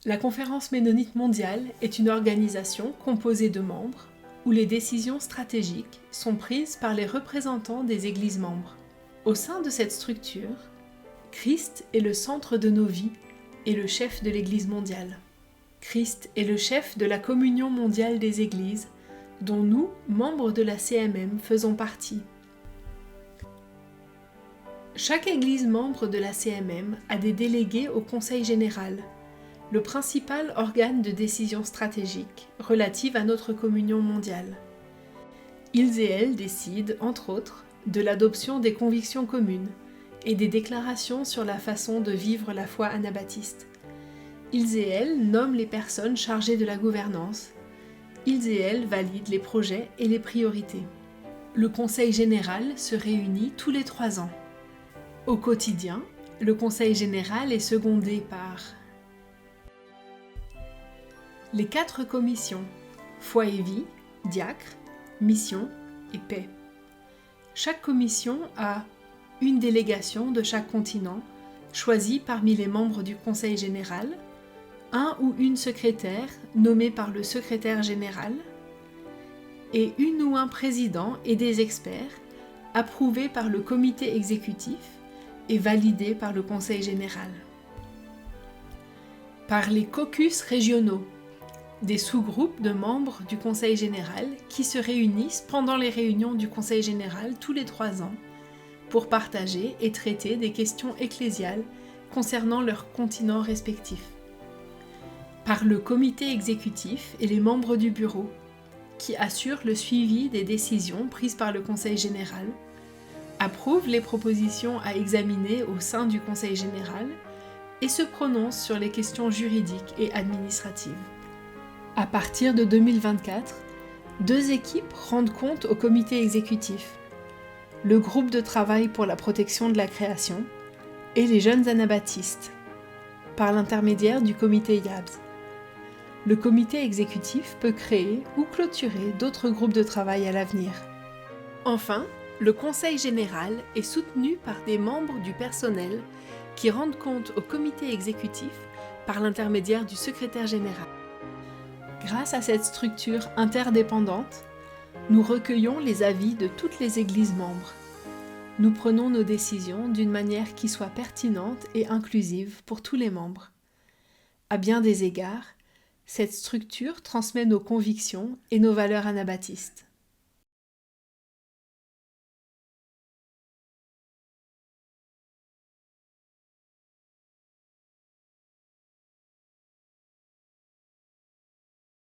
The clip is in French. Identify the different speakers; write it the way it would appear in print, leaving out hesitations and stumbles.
Speaker 1: La Conférence ménonite mondiale est une organisation composée de membres où les décisions stratégiques sont prises par les représentants des églises membres. Au sein de cette structure, Christ est le centre de nos vies et le chef de l'Église mondiale. Christ est le chef de la communion mondiale des églises, dont nous, membres de la CMM, faisons partie. Chaque église membre de la CMM a des délégués au Conseil général, le principal organe de décision stratégique relative à notre communion mondiale. Ils et elles décident, entre autres, de l'adoption des convictions communes et des déclarations sur la façon de vivre la foi anabaptiste. Ils et elles nomment les personnes chargées de la gouvernance. Ils et elles valident les projets et les priorités. Le Conseil général se réunit tous les 3 ans. Au quotidien, le Conseil général est secondé par les 4 commissions, foi et vie, diacre, mission et paix. Chaque commission a une délégation de chaque continent, choisie parmi les membres du Conseil général, un ou une secrétaire nommé par le secrétaire général, et une ou un président et des experts, approuvés par le comité exécutif et validés par le Conseil général. Par les caucus régionaux, des sous-groupes de membres du Conseil général qui se réunissent pendant les réunions du Conseil général tous les 3 ans pour partager et traiter des questions ecclésiales concernant leurs continents respectifs. Par le comité exécutif et les membres du bureau qui assurent le suivi des décisions prises par le Conseil général, approuvent les propositions à examiner au sein du Conseil général et se prononcent sur les questions juridiques et administratives. À partir de 2024, 2 équipes rendent compte au comité exécutif, le groupe de travail pour la protection de la création et les jeunes anabaptistes, par l'intermédiaire du comité YABS. Le comité exécutif peut créer ou clôturer d'autres groupes de travail à l'avenir. Enfin, le Conseil général est soutenu par des membres du personnel qui rendent compte au comité exécutif par l'intermédiaire du secrétaire général. Grâce à cette structure interdépendante, nous recueillons les avis de toutes les églises membres. Nous prenons nos décisions d'une manière qui soit pertinente et inclusive pour tous les membres. À bien des égards, cette structure transmet nos convictions et nos valeurs anabaptistes.